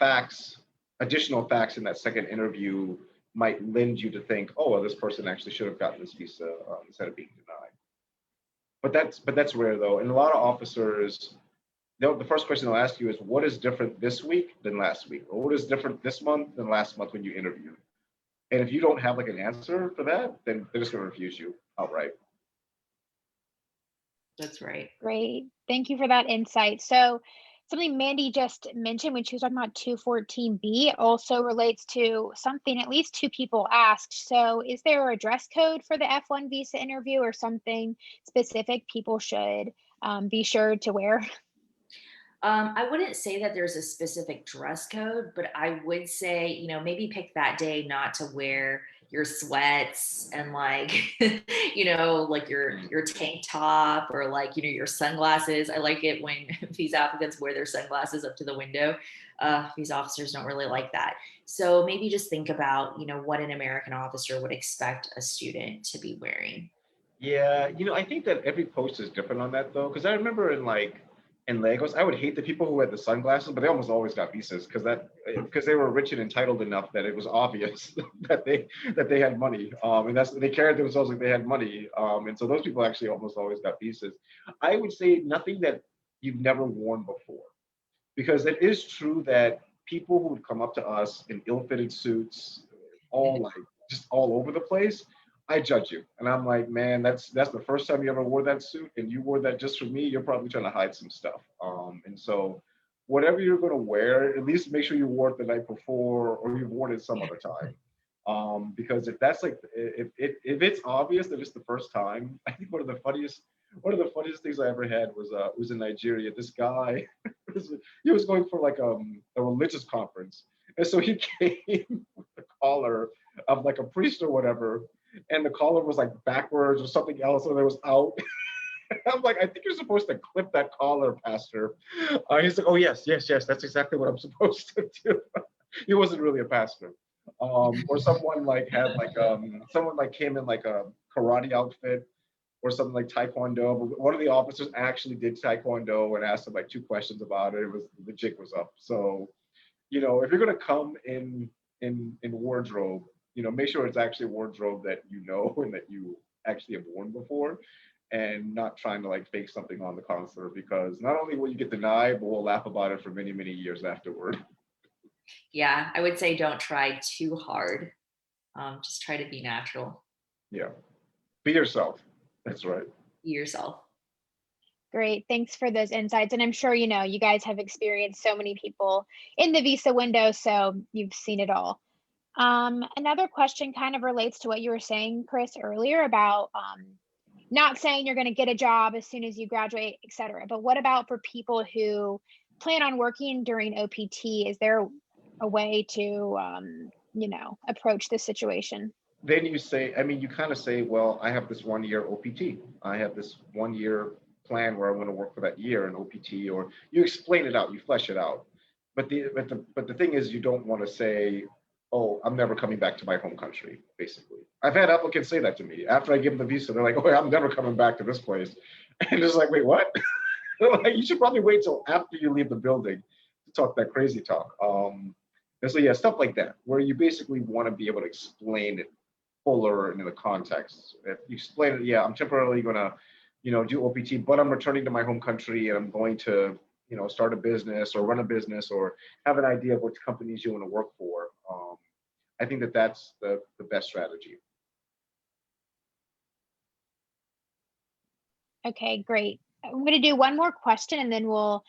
additional facts in that second interview might lend you to think, oh, well, this person actually should have gotten this visa instead of being denied. But that's rare though. And a lot of officers, the first question they'll ask you is, what is different this week than last week? Or what is different this month than last month when you interviewed? And if you don't have like an answer for that, then they're just going to refuse you outright. That's right. Great. Thank you for that insight. So something Mandy just mentioned when she was talking about 214B also relates to something at least 2 people asked. So is there a dress code for the F1 visa interview, or something specific people should be sure to wear? I wouldn't say that there's a specific dress code, but I would say, maybe pick that day not to wear your sweats and like, like your tank top, or like, your sunglasses. I like it when these applicants wear their sunglasses up to the window. These officers don't really like that. So maybe just think about, what an American officer would expect a student to be wearing. Yeah, I think that every post is different on that though, because I remember in Lagos, I would hate the people who had the sunglasses, but they almost always got visas because they were rich and entitled enough that it was obvious that they had money, and they carried themselves like they had money, and so those people actually almost always got visas. I would say nothing that you've never worn before, because it is true that people who would come up to us in ill-fitted suits, just all over the place, I judge you. And I'm like, man, that's the first time you ever wore that suit, and you wore that just for me, you're probably trying to hide some stuff. And so whatever you're going to wear, at least make sure you wore it the night before, or you've worn it some other time. Because if that's like, if it's obvious that it's the first time, I think one of the funniest things I ever had was in Nigeria. This guy, he was going for like a religious conference. And so he came with the collar of like a priest or whatever, and the collar was like backwards or something else, and it was out. I'm like, I think you're supposed to clip that collar, Pastor. He's like, oh yes, that's exactly what I'm supposed to do. He wasn't really a pastor. Or someone like had like someone like came in like a karate outfit or something like Taekwondo. But one of the officers actually did Taekwondo and asked him like 2 questions about it. The jig was up. So, if you're gonna come in wardrobe, make sure it's actually a wardrobe that you know and that you actually have worn before, and not trying to like fake something on the consular, because not only will you get denied, but we'll laugh about it for many, many years afterward. Yeah, I would say don't try too hard. Just try to be natural. Yeah. Be yourself. That's right. Be yourself. Great. Thanks for those insights. And I'm sure, you guys have experienced so many people in the visa window, so you've seen it all. Another question kind of relates to what you were saying, Chris, earlier about not saying you're going to get a job as soon as you graduate, et cetera. But what about for people who plan on working during OPT? Is there a way to, approach this situation? Then you say, I mean, you kind of say, well, I have this 1 year OPT. I have this 1 year plan where I'm going to work for that year in OPT, or you explain it out, you flesh it out. But the thing is, you don't want to say, oh, I'm never coming back to my home country, basically. I've had applicants say that to me. After I give them the visa, they're like, oh, I'm never coming back to this place. And it's like, wait, what? Like, you should probably wait till after you leave the building to talk that crazy talk. And so, yeah, stuff like that, where you basically want to be able to explain it fuller into the context. If you explain it, yeah, I'm temporarily going to, do OPT, but I'm returning to my home country and I'm going to, start a business or run a business or have an idea of which companies you want to work for. I think that that's the best strategy. Okay, great. I'm going to do one more question and then we'll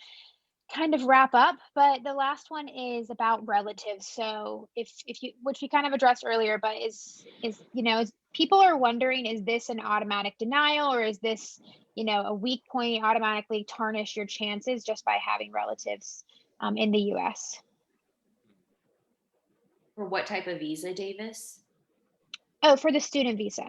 kind of wrap up, but the last one is about relatives. So if you, which we kind of addressed earlier, but is people are wondering, is this an automatic denial, or is this, a weak point automatically tarnish your chances just by having relatives in the US? For what type of visa, Davis? Oh, for the student visa.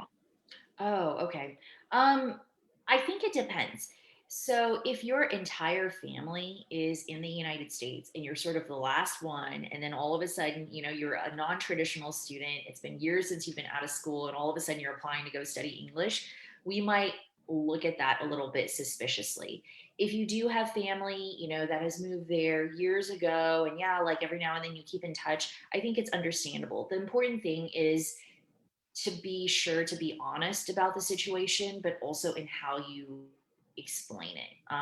Oh, okay. I think it depends. So if your entire family is in the United States and you're sort of the last one, and then all of a sudden, you're a non-traditional student, it's been years since you've been out of school, and all of a sudden you're applying to go study English, we might look at that a little bit suspiciously. If you do have family, that has moved there years ago, and yeah, like every now and then you keep in touch, I think it's understandable. The important thing is to be sure to be honest about the situation, but also in how you explain it.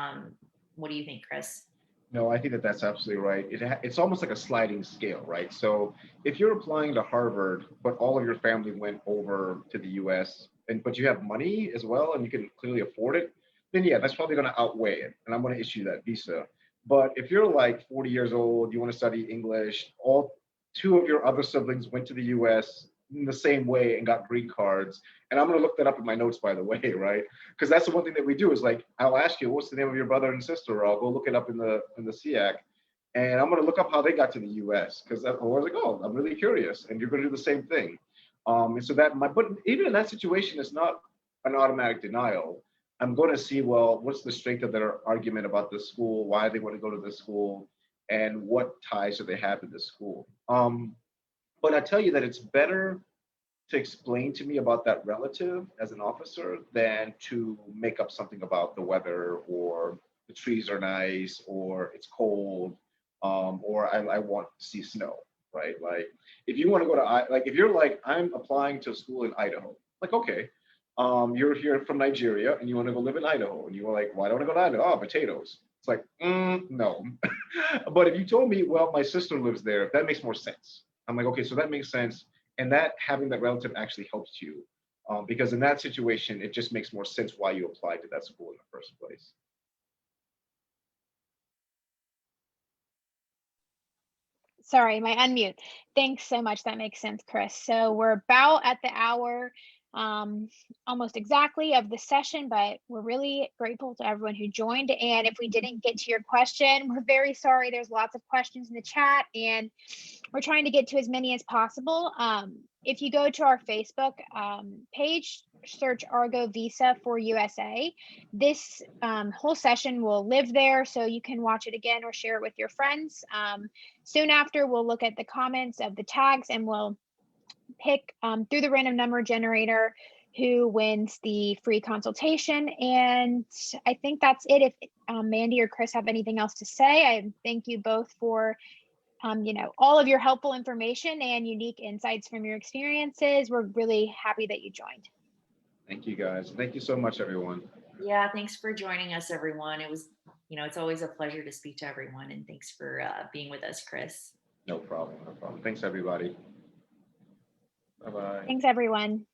What do you think, Chris? No, I think that that's absolutely right. It's almost like a sliding scale, right? So if you're applying to Harvard, but all of your family went over to the US, but you have money as well and you can clearly afford it, then yeah, that's probably going to outweigh it. And I'm going to issue that visa. But if you're like 40 years old, you want to study English, all two of your other siblings went to the US in the same way and got green cards. And I'm going to look that up in my notes, by the way, right? Because that's the one thing that we do is like, I'll ask you, what's the name of your brother and sister? Or I'll go look it up in the SEAC. And I'm going to look up how they got to the US, because I was like, oh, I'm really curious. And you're going to do the same thing. And so but even in that situation, it's not an automatic denial. I'm going to see, well, what's the strength of their argument about the school, why they want to go to the school, and what ties do they have to the school. But I tell you that it's better to explain to me about that relative as an officer than to make up something about the weather, or the trees are nice, or it's cold, or I want to see snow, right? Like if you want to go to, like if you're like, I'm applying to school in Idaho, like, okay, you're here from Nigeria and you want to go live in Idaho, and you were like, why don't I go to Idaho? Oh, potatoes. It's like, no. But if you told me, well, my sister lives there, that makes more sense. I'm like, okay, so that makes sense. And that having that relative actually helps you, because in that situation, it just makes more sense why you applied to that school in the first place. Sorry, my unmute. Thanks so much. That makes sense, Chris. So we're about at the hour, almost exactly, of the session, but we're really grateful to everyone who joined. And if we didn't get to your question, we're very sorry. There's lots of questions in the chat and we're trying to get to as many as possible. If you go to our Facebook page, search Argo Visa for USA, this whole session will live there, so you can watch it again or share it with your friends. Soon after, we'll look at the comments of the tags and we'll pick through the random number generator who wins the free consultation. And I think that's it. If Mandy or Chris have anything else to say, I thank you both for all of your helpful information and unique insights from your experiences. We're really happy that you joined. Thank you, guys. Thank you so much, everyone. Yeah, thanks for joining us, everyone. It was, it's always a pleasure to speak to everyone, and thanks for being with us, Chris. No problem. No problem. Thanks, everybody. Bye-bye. Thanks, everyone.